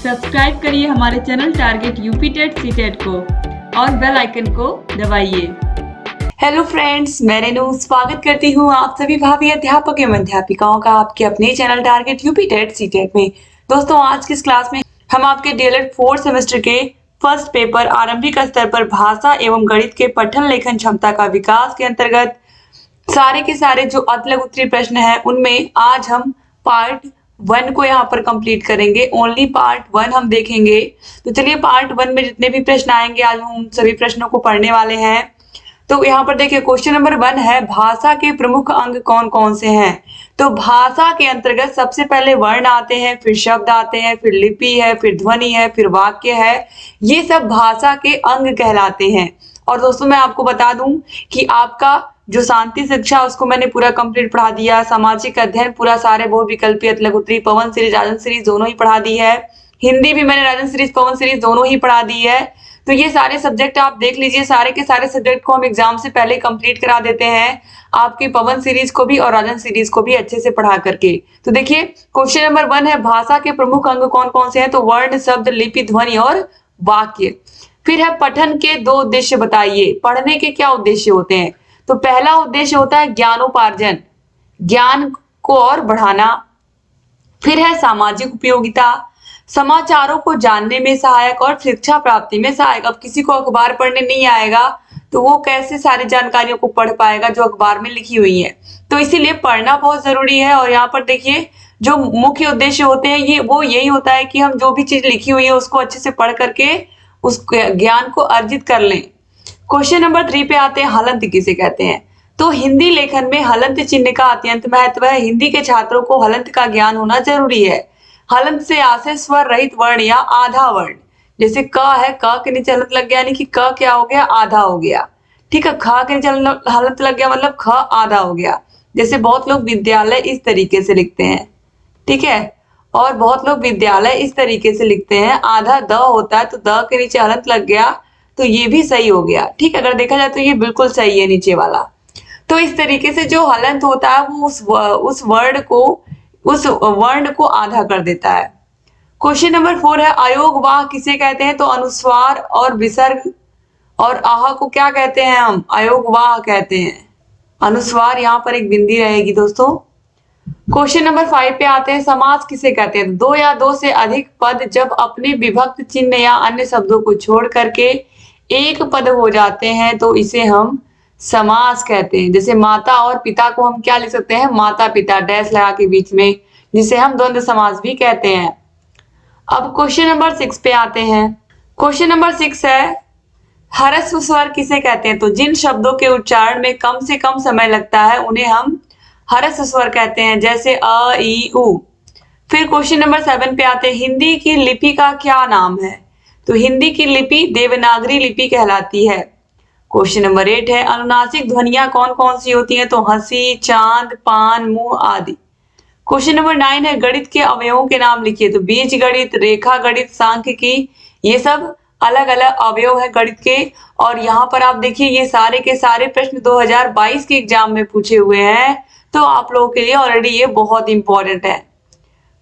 Subscribe करिए हमारे channel target UP TET CTET को और बेल आइकन को दबाइए। हेलो फ्रेंड्स, मैं रेनू स्वागत करती हूँ आप सभी भावी अध्यापक एवं अध्यापिकाओं का आपके अपने channel target UP TET CTET में। दोस्तों, आज की इस क्लास में हम आपके डीएलएड 4th सेमेस्टर के फर्स्ट पेपर आरंभिक स्तर पर भाषा एवं गणित के पठन लेखन क्षमता का विकास के अंतर्गत सारे के सारे जो अतलग उत्तरीय प्रश्न है उनमें आज हम पार्ट 1 को यहाँ पर कंप्लीट करेंगे। ओनली पार्ट 1 हम देखेंगे। तो चलिए, पार्ट 1 में जितने भी प्रश्न आएंगे आज हम उन सभी प्रश्नों को पढ़ने वाले हैं। तो यहाँ पर देखिए, क्वेश्चन नंबर 1 है, भाषा के प्रमुख अंग कौन कौन से हैं। तो भाषा के अंतर्गत सबसे पहले वर्ण आते हैं, फिर शब्द आते हैं, फिर लिपि है, फिर ध्वनि है, फिर वाक्य है। ये सब भाषा के अंग कहलाते हैं। और दोस्तों, मैं आपको बता दूं कि आपका जो शांति शिक्षा उसको मैंने पूरा कंप्लीट पढ़ा दिया। सामाजिक अध्ययन पूरा सारे बहुविकल्पीय अतलग उत्तरीय पवन सीरीज राजन सीरीज दोनों ही पढ़ा दी है। हिंदी भी मैंने राजन सीरीज पवन सीरीज दोनों ही पढ़ा दी है। तो ये सारे सब्जेक्ट आप देख लीजिए। सारे के सारे सब्जेक्ट को हम एग्जाम से पहले कंप्लीट करा देते हैं, आपकी पवन सीरीज को भी और राजन सीरीज को भी अच्छे से पढ़ा करके। तो देखिए, क्वेश्चन नंबर 1 है, भाषा के प्रमुख अंग कौन कौन से हैं। तो वर्ण, शब्द, लिपि, ध्वनि और वाक्य। फिर है, पठन के 2 उद्देश्य बताइए। पढ़ने के क्या उद्देश्य होते हैं। तो पहला उद्देश्य होता है ज्ञानोपार्जन, ज्ञान को और बढ़ाना। फिर है सामाजिक उपयोगिता, समाचारों को जानने में सहायक और शिक्षा प्राप्ति में सहायक। अब किसी को अखबार पढ़ने नहीं आएगा तो वो कैसे सारी जानकारियों को पढ़ पाएगा जो अखबार में लिखी हुई है। तो इसीलिए पढ़ना बहुत जरूरी है। और यहाँ पर देखिए, जो मुख्य उद्देश्य होते हैं यही होता है कि हम जो भी चीज लिखी हुई है उसको अच्छे से पढ़ करके उस ज्ञान को अर्जित कर लें। क्वेश्चन नंबर 3 पे आते हैं, हलंत किसे कहते हैं। तो हिंदी लेखन में हलंत चिन्ह का अत्यंत महत्व है। हिंदी के छात्रों को हलंत का ज्ञान होना जरूरी है। हलंत से आशय स्वर रहित वर्ण या आधा वर्ण, जैसे क है, क के नीचे हलंत लग गया यानी कि क क्या हो गया, आधा हो गया। ठीक है, ख के नीचे हलंत लग गया मतलब ख आधा हो गया। जैसे बहुत लोग विद्यालय इस तरीके से लिखते हैं, ठीक है, और बहुत लोग विद्यालय इस तरीके से लिखते हैं, आधा द होता है तो द के नीचे हलंत लग गया, तो ये भी सही हो गया। ठीक है, अगर देखा जाए तो ये बिल्कुल सही है नीचे वाला। तो इस तरीके से जो हलंत होता है वो उस वर्ण को आधा कर देता है। क्वेश्चन नंबर 4 है, अयोगवाह किसे कहते हैं। तो अनुस्वार और विसर्ग और आह को क्या कहते हैं, हम अयोगवाह कहते हैं। अनुस्वार यहाँ पर एक बिंदी रहेगी दोस्तों। क्वेश्चन नंबर 5 पे आते हैं, समास किसे कहते हैं। 2 या 2 से अधिक पद जब अपने विभक्त चिन्ह या अन्य शब्दों को छोड़ करके एक पद हो जाते हैं तो इसे हम समास कहते हैं। जैसे माता और पिता को हम क्या लिख सकते हैं, माता पिता डैश लगा के बीच में, जिसे हम द्वंद्व समास भी कहते हैं। अब क्वेश्चन नंबर 6 पे आते हैं। क्वेश्चन नंबर 6 है, ह्रस्व स्वर किसे कहते हैं। तो जिन शब्दों के उच्चारण में कम से कम समय लगता है उन्हें हम ह्रस्व स्वर कहते हैं, जैसे अ, ई, उ। फिर क्वेश्चन नंबर 7 पे आते हैं, हिंदी की लिपि का क्या नाम है। तो हिंदी की लिपि देवनागरी लिपि कहलाती है। क्वेश्चन नंबर 8 है, अनुनासिक ध्वनियां कौन कौन सी होती हैं। तो हंसी, चांद, पान, मुंह आदि। क्वेश्चन नंबर 9 है, गणित के अवयवों के नाम लिखिए। तो बीज गणित, रेखा गणित, सांख्यिकी, ये सब अलग अलग अवयव है गणित के। और यहाँ पर आप देखिए, ये सारे के सारे प्रश्न 2022 के एग्जाम में पूछे हुए हैं, तो आप लोगों के लिए ऑलरेडी ये बहुत इंपॉर्टेंट है।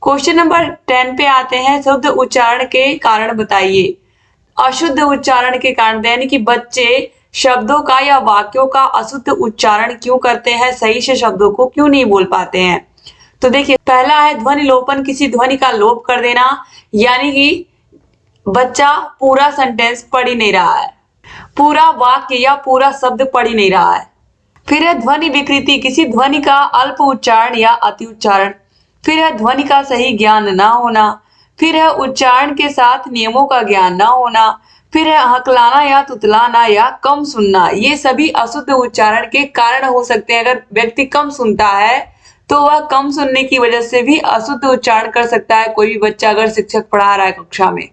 क्वेश्चन नंबर 10 पे आते हैं, शुद्ध उच्चारण के कारण बताइए। अशुद्ध उच्चारण के कारण यानी कि बच्चे शब्दों का या वाक्यों का अशुद्ध उच्चारण क्यों करते हैं, सही से शब्दों को क्यों नहीं बोल पाते हैं। तो देखिए, पहला है ध्वनि लोपन, किसी ध्वनि का लोप कर देना, यानी कि बच्चा पूरा सेंटेंस पढ़ ही नहीं रहा है, पूरा वाक्य या पूरा शब्द पढ़ ही नहीं रहा है। फिर है ध्वनि विकृति, किसी ध्वनि का अल्प उच्चारण या अति उच्चारण। फिर है ध्वनि का सही ज्ञान ना होना। फिर है उच्चारण के साथ नियमों का ज्ञान ना होना। फिर है हकलाना या तुतलाना या कम सुनना। ये सभी अशुद्ध उच्चारण के कारण हो सकते हैं। अगर व्यक्ति कम सुनता है तो वह कम सुनने की वजह से भी अशुद्ध उच्चारण कर सकता है, कोई भी बच्चा अगर शिक्षक पढ़ा रहा है कक्षा में।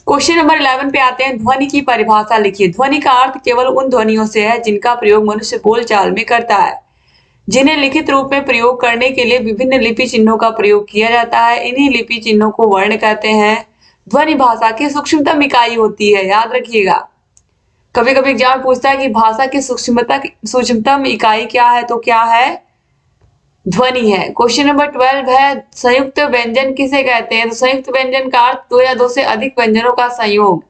क्वेश्चन नंबर 11 पे आते हैं, ध्वनि की परिभाषा लिखिए। ध्वनि का अर्थ केवल उन ध्वनियों से है जिनका प्रयोग मनुष्य बोलचाल में करता है, जिन्हें लिखित रूप में प्रयोग करने के लिए विभिन्न लिपि चिन्हों का प्रयोग किया जाता है। इन्हीं लिपि चिन्हों को वर्ण कहते हैं। ध्वनि भाषा की सूक्ष्मतम इकाई होती है, याद रखिएगा। कभी कभी एग्जाम पूछता है कि भाषा की सूक्ष्मतम इकाई क्या है, तो क्या है, ध्वनि है। क्वेश्चन नंबर 12 है संयुक्त व्यंजन किसे कहते हैं? तो संयुक्त व्यंजन का अर्थ दो या दो से अधिक व्यंजनों का संयोग।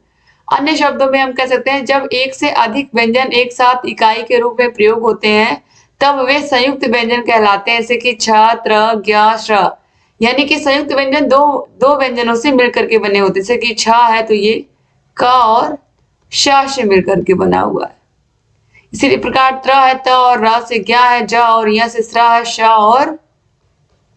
अन्य शब्दों में हम कह सकते हैं जब एक से अधिक व्यंजन एक साथ इकाई के रूप में प्रयोग होते हैं तब वे संयुक्त व्यंजन कहलाते हैं, जैसे कि छ, त्र, ज्ञ, श्र। यानी कि संयुक्त व्यंजन दो दो व्यंजनों से मिलकर के बने होते हैं, जैसे कि छ है तो ये क और श से मिलकर के बना हुआ है। इसी प्रकार त्र है त और र से ज्ञ है ज और य से स्र है श और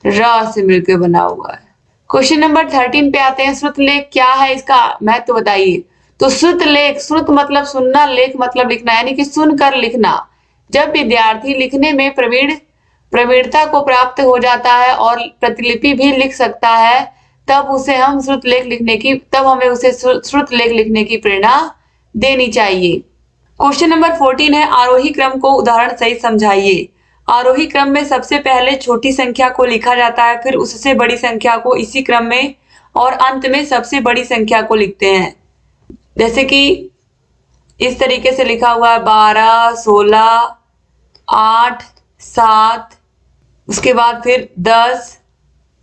र से मिलकर बना हुआ है। क्वेश्चन नंबर 13 पे आते हैं। श्रुत लेख क्या है, इसका महत्व तो बताइए। तो श्रुत लेख, श्रुत मतलब सुनना, लेख मतलब लिखना, यानी कि सुनकर लिखना। जब विद्यार्थी लिखने में प्रवीणता को प्राप्त हो जाता है और प्रतिलिपि भी लिख सकता है तब हमें उसे श्रुत लेख लिखने की प्रेरणा देनी चाहिए। क्वेश्चन नंबर 14 है आरोही क्रम को उदाहरण सहित समझाइए। आरोही क्रम में सबसे पहले छोटी संख्या को लिखा जाता है, फिर उससे बड़ी संख्या को इसी क्रम में और अंत में सबसे बड़ी संख्या को लिखते हैं। जैसे कि इस तरीके से लिखा हुआ है 12, 16, 8, 7, उसके बाद फिर 10,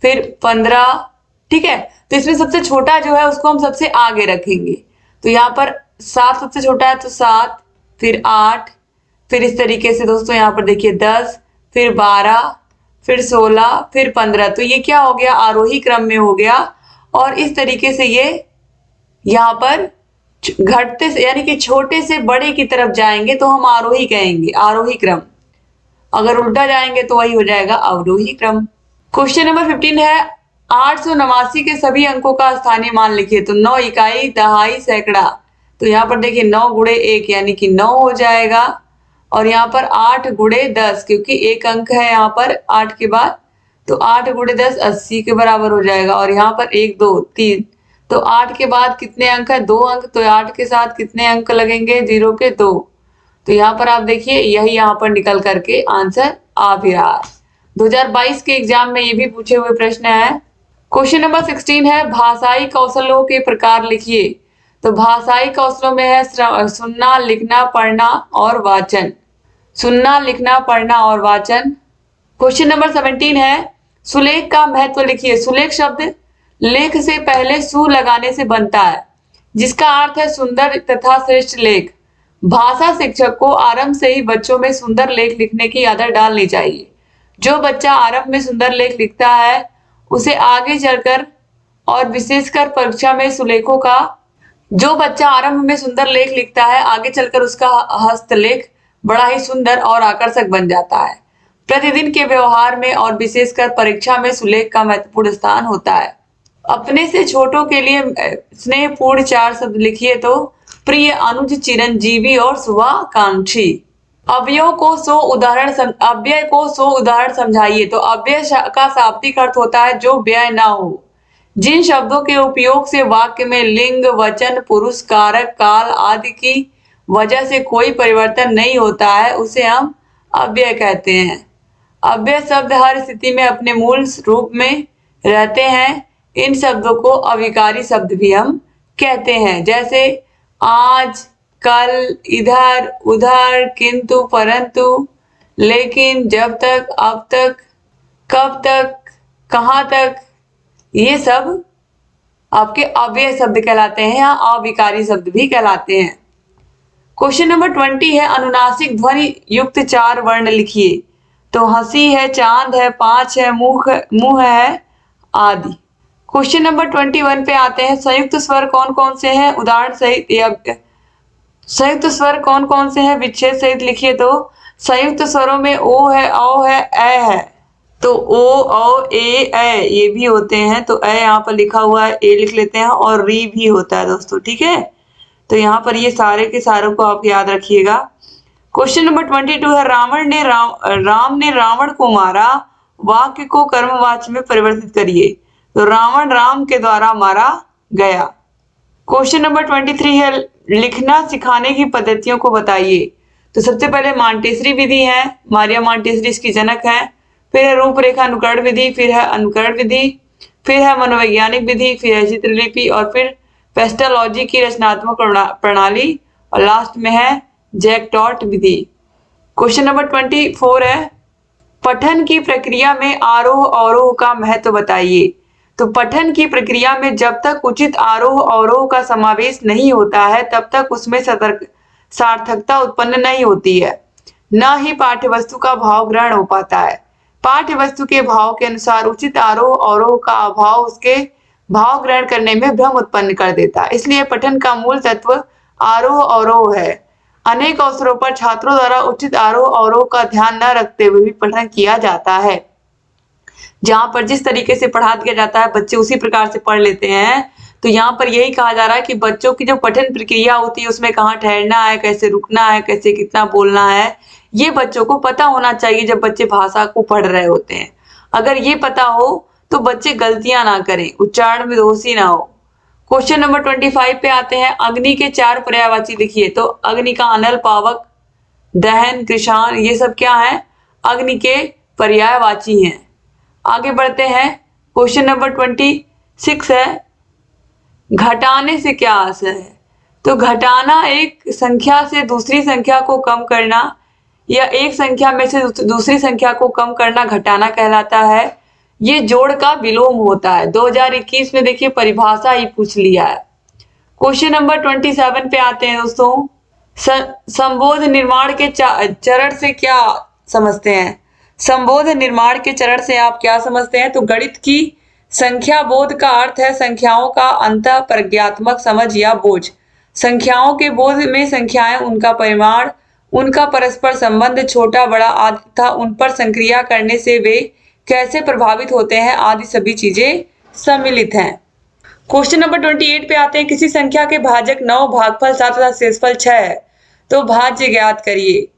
फिर 15। ठीक है, तो इसमें सबसे छोटा जो है उसको हम सबसे आगे रखेंगे। तो यहाँ पर 7 सबसे छोटा है तो 7, फिर 8, फिर इस तरीके से दोस्तों यहाँ पर देखिए 10, फिर 12, फिर 16, फिर 15। तो ये क्या हो गया, आरोही क्रम में हो गया। और इस तरीके से ये यहाँ पर घटते से यानी कि छोटे से बड़े की तरफ जाएंगे तो हम आरोही कहेंगे, आरोही क्रम। अगर उल्टा जाएंगे तो वही हो जाएगा अवरोही क्रम। क्वेश्चन नंबर 15 है 889 के सभी अंकों का स्थानीय मान लिखिए। तो 9 इकाई, दहाई, सैकड़ा। तो यहाँ पर देखिए 9 गुणे 1 यानी कि 9 हो जाएगा। और यहाँ पर 8 गुणे 10 क्योंकि एक अंक है यहाँ पर 8 के बाद, तो 8 गुणे 10 80 के बराबर हो जाएगा। और यहाँ पर 1, 2, 3, तो 8 के बाद कितने अंक है, 2 अंक। तो 8 के साथ कितने अंक लगेंगे, 0 के 2। तो यहाँ पर आप देखिए यही यहाँ पर निकल करके आंसर आ भी रहा है। 2022 के एग्जाम में ये भी पूछे हुए प्रश्न है। क्वेश्चन नंबर 16 है भाषाई कौशलों के प्रकार लिखिए। तो भाषाई कौशलों में है सुनना, लिखना, पढ़ना और वाचन। सुनना, लिखना, पढ़ना और वाचन। क्वेश्चन नंबर 17 है सुलेख का महत्व लिखिए। सुलेख शब्द लेख से पहले सु लगाने से बनता है, जिसका अर्थ है सुंदर तथा श्रेष्ठ लेख। भाषा शिक्षक को आरंभ से ही बच्चों में सुंदर लेख लिखने की आदत डालनी चाहिए। जो बच्चा आरंभ में सुंदर लेख लिखता है उसे आगे चलकर और विशेषकर परीक्षा में सुलेखों का जो बच्चा आरंभ में सुंदर लेख लिखता है आगे चलकर उसका हस्तलेख बड़ा ही सुंदर और आकर्षक बन जाता है। प्रतिदिन के व्यवहार में और विशेषकर परीक्षा में सुलेख का महत्वपूर्ण स्थान होता है। अपने से छोटों के लिए स्नेहपूर्ण 4 शब्द लिखिए। तो प्रिय, अनुज, चिरंजीवी और शुभाकांक्षी। अव्यय को 100 उदाहरण समझाइए। तो अव्यय का शाब्दिक अर्थ होता है जो व्यय ना हो। जिन शब्दों के उपयोग से वाक्य में लिंग, वचन, पुरुष, कारक, काल आदि की वजह से कोई परिवर्तन नहीं होता है उसे हम अव्यय कहते हैं। अव्यय शब्द हर स्थिति में अपने मूल रूप में रहते हैं। इन शब्दों को अविकारी शब्द भी हम कहते हैं, जैसे आज, कल, इधर, उधर, किंतु, परंतु, लेकिन, जब तक, अब तक, कब तक, कहां तक। ये सब आपके अव्यय शब्द कहलाते हैं या अविकारी शब्द भी कहलाते हैं। क्वेश्चन नंबर 20 है अनुनासिक ध्वनि युक्त 4 वर्ण लिखिए। तो हंसी है, चांद है, 5 है, मुंह है आदि। क्वेश्चन नंबर 21 पे आते हैं संयुक्त स्वर कौन कौन से हैं, उदाहरण सहित संयुक्त स्वर कौन कौन से हैं विच्छेद सहित लिखिए। तो संयुक्त स्वरों में ओ है, औ है, ए है। तो ओ, औ, ए ये भी होते हैं। तो ए यहाँ पर लिखा हुआ है, ए लिख लेते हैं और री भी होता है दोस्तों, ठीक है। तो यहाँ पर ये सारे के सारों को आप याद रखिएगा। क्वेश्चन नंबर 22 है राम ने रावण को मारा, वाक्य को कर्मवाच्य में परिवर्तित करिए। तो रावण राम के द्वारा मारा गया। क्वेश्चन नंबर 23 है लिखना सिखाने की पद्धतियों को बताइए। तो सबसे पहले मांटेसरी विधि है, मारिया मांटेसरी इसकी जनक है। फिर है रूपरेखा अनुकरण विधि, फिर है अनुकरण विधि, फिर है मनोवैज्ञानिक विधि, फिर है चित्रलिपि और फिर पेस्टोलॉजी की रचनात्मक प्रणाली और लास्ट में है जैक टॉट विधि। क्वेश्चन नंबर 24 है पठन की प्रक्रिया में आरोह अवरोह का महत्व बताइए। तो पठन की प्रक्रिया में जब तक उचित आरोह अवरोह का समावेश नहीं होता है तब तक उसमें सार्थकता उत्पन्न नहीं होती है, न ही पाठ्यवस्तु का भाव ग्रहण हो पाता है। पाठ्यवस्तु के भाव के अनुसार उचित आरोह अवरोह का अभाव उसके भाव ग्रहण करने में भ्रम उत्पन्न कर देता है। इसलिए पठन का मूल तत्व आरोह अवरोह है। अनेक अवसरों पर छात्रों द्वारा उचित आरोह अवरोह का ध्यान न रखते हुए भी पठन किया जाता है। जहां पर जिस तरीके से पढ़ा दिया जाता है बच्चे उसी प्रकार से पढ़ लेते हैं। तो यहाँ पर यही कहा जा रहा है कि बच्चों की जो पठन प्रक्रिया होती है उसमें कहाँ ठहरना है, कैसे रुकना है, कैसे कितना बोलना है, ये बच्चों को पता होना चाहिए जब बच्चे भाषा को पढ़ रहे होते हैं। अगर ये पता हो तो बच्चे गलतियां ना करें, उच्चारण में दोषी ना हो। क्वेश्चन नंबर 25 पे आते हैं। अग्नि के 4 पर्यायवाची लिखिए। तो अग्नि का अनल, पावक, दहन, कृशान, ये सब क्या है? अग्नि के पर्यायवाची हैं। आगे बढ़ते हैं। क्वेश्चन नंबर 26 है, घटाने से क्या आशय है? तो घटाना एक संख्या से दूसरी संख्या को कम करना या एक संख्या में से दूसरी संख्या को कम करना घटाना कहलाता है। ये जोड़ का विलोम होता है। 2021 में देखिए परिभाषा ही पूछ लिया है। क्वेश्चन नंबर 27 पे आते हैं दोस्तों। संबोध निर्माण के चरण से क्या समझते हैं? संबोध निर्माण के चरण से आप क्या समझते हैं? तो गणित की संख्या बोध का अर्थ है संख्याओं का अंतः प्रज्ञात्मक समझ या बोझ। संख्याओं के बोध में संख्याएं, उनका परिमाण, उनका परस्पर संबंध, छोटा बड़ा आदि तथा उन पर संक्रिया करने से वे कैसे प्रभावित होते हैं आदि सभी चीजें सम्मिलित हैं। क्वेश्चन नंबर 28 पे आते हैं। किसी संख्या के भाजक 9, भागफल 7 तथा शेषफल 6 है तो भाज्य ज्ञात करिए।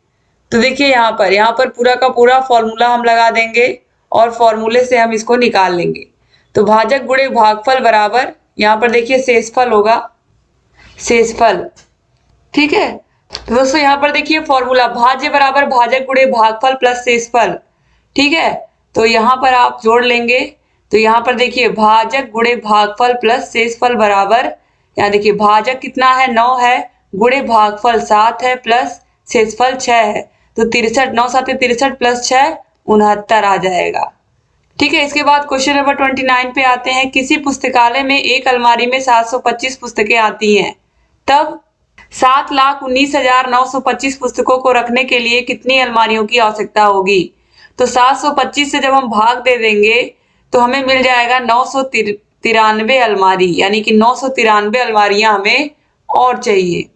तो देखिए यहाँ पर पूरा का पूरा फॉर्मूला हम लगा देंगे और फॉर्मूले से हम इसको निकाल लेंगे। तो भाजक गुणे भागफल बराबर, यहाँ पर देखिए शेषफल होगा, शेषफल, ठीक है। तो दोस्तों यहाँ पर देखिए फॉर्मूला भाज्य बराबर भाजक गुणे भागफल प्लस शेषफल, ठीक है। तो यहाँ पर आप जोड़ लेंगे। तो यहाँ पर देखिए भाजक गुणे भागफल प्लस शेषफल बराबर, यहाँ देखिए भाजक कितना है 9 है, गुणे भागफल 7 है, प्लस शेषफल 6 है। तो 63, 9 7 63 प्लस 6 69 आ जाएगा, ठीक है। इसके बाद क्वेश्चन नंबर 29 पे आते हैं। किसी पुस्तकालय में एक अलमारी में 725 पुस्तकें आती हैं, तब 7,19,925 पुस्तकों को रखने के लिए कितनी अलमारियों की आवश्यकता होगी? तो 725 से जब हम भाग दे देंगे तो हमें मिल जाएगा 993 अलमारी, यानी कि 993 अलमारियां हमें और चाहिए।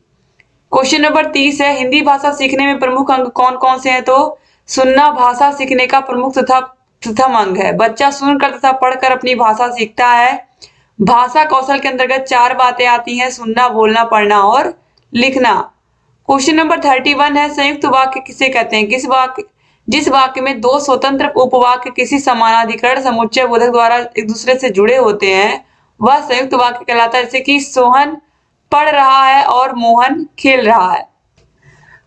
क्वेश्चन नंबर 30 है। हिंदी भाषा सीखने में प्रमुख अंग कौन कौन से हैं? तो सुनना भाषा सीखने का प्रमुख तथा प्रथम अंग है। बच्चा सुनकर तथा पढ़कर अपनी भाषा सीखता है। भाषा कौशल के अंतर्गत 4 बातें आती हैं, सुनना, बोलना, पढ़ना और लिखना। क्वेश्चन नंबर 31 है। संयुक्त वाक्य किसे कहते हैं? जिस वाक्य में 2 स्वतंत्र उपवाक्य किसी समानाधिकरण समुच्चय बोधक द्वारा एक दूसरे से जुड़े होते हैं वह संयुक्त वाक्य कहलाता है। जैसे कि सोहन पढ़ रहा है और मोहन खेल रहा है।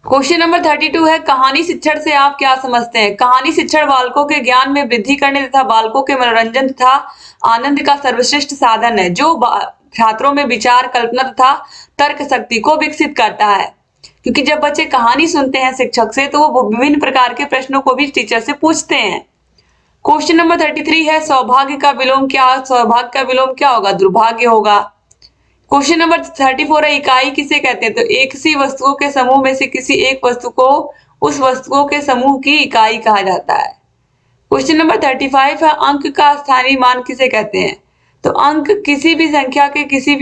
क्वेश्चन नंबर 32 है। कहानी शिक्षण से आप क्या समझते हैं? कहानी शिक्षण बालकों के ज्ञान में वृद्धि करने तथा बालकों के मनोरंजन तथा आनंद का सर्वश्रेष्ठ साधन है, जो छात्रों में विचार, कल्पना तथा तर्क शक्ति को विकसित करता है। क्योंकि जब बच्चे कहानी सुनते हैं शिक्षक से तो वो विभिन्न प्रकार के प्रश्नों को भी टीचर से पूछते हैं। क्वेश्चन नंबर 33 है। सौभाग्य का विलोम क्या? सौभाग्य का विलोम क्या होगा? दुर्भाग्य होगा। क्वेश्चन नंबर 34 है। इकाई किसे कहते हैं? तो एक सी वस्तुओं के समूह में से किसी एक वस्तु को उस वस्तुओं के समूह की इकाई कहा जाता है। क्वेश्चन नंबर 35 है। अंक का स्थानीय मान किसे कहते हैं? तो अंक किसी भी संख्या के किसी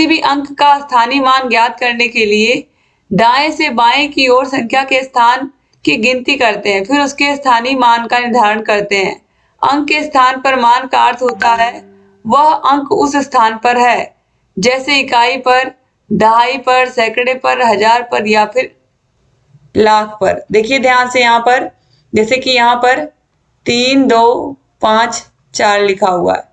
भी अंक का स्थानीय मान ज्ञात करने के लिए दाएं से बाएं की ओर संख्या के स्थान की गिनती करते हैं, फिर उसके स्थानीय मान का निर्धारण करते हैं। अंक के स्थान पर मान का अर्थ होता है वह अंक उस स्थान पर है, जैसे इकाई पर, दहाई पर, सैकड़े पर, हजार पर या फिर लाख पर। देखिए ध्यान से यहाँ पर, जैसे कि यहाँ पर 3, 2, 5, 4 लिखा हुआ है,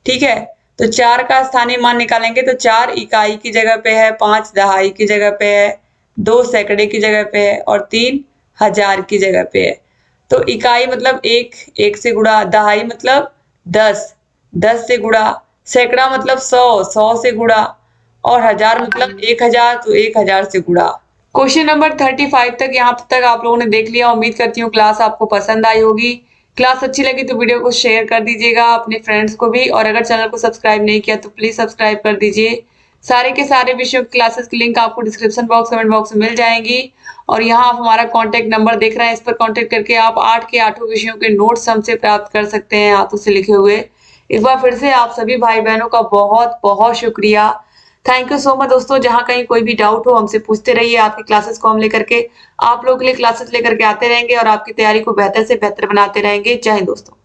ठीक है। तो 4 का स्थानीय मान निकालेंगे तो 4 इकाई की जगह पे है, 5 दहाई की जगह पे है, 2 सैकड़े की जगह पे है और 3 हजार की जगह पे है। तो इकाई मतलब 1 से गुणा, दहाई मतलब 10 से गुणा, सैकड़ा मतलब 100 से गुणा और हजार मतलब 1000 तो 1000 से गुणा। क्वेश्चन नंबर 35 तक यहाँ तक आप लोगों ने देख लिया। उम्मीद करती हूँ क्लास आपको पसंद आई होगी। क्लास अच्छी लगी तो वीडियो को शेयर कर दीजिएगा अपने फ्रेंड्स को भी, और अगर चैनल को सब्सक्राइब नहीं किया तो प्लीज सब्सक्राइब कर दीजिए। सारे के सारे विषयों की क्लासेस की लिंक आपको डिस्क्रिप्शन बॉक्स, कमेंट बॉक्स में मिल जाएंगी। और यहाँ आप हमारा कॉन्टेक्ट नंबर देख रहे हैं, इस पर कॉन्टेक्ट करके आप 8 के 8 विषयों के नोट्स हमसे प्राप्त कर सकते हैं हाथों से लिखे हुए। एक बार फिर से आप सभी भाई बहनों का बहुत बहुत शुक्रिया। थैंक यू सो मच दोस्तों। जहाँ कहीं कोई भी डाउट हो हमसे पूछते रहिए। आपकी क्लासेस को हम लेकर के आप लोगों के लिए क्लासेस लेकर के आते रहेंगे और आपकी तैयारी को बेहतर से बेहतर बनाते रहेंगे। जय हिंद दोस्तों।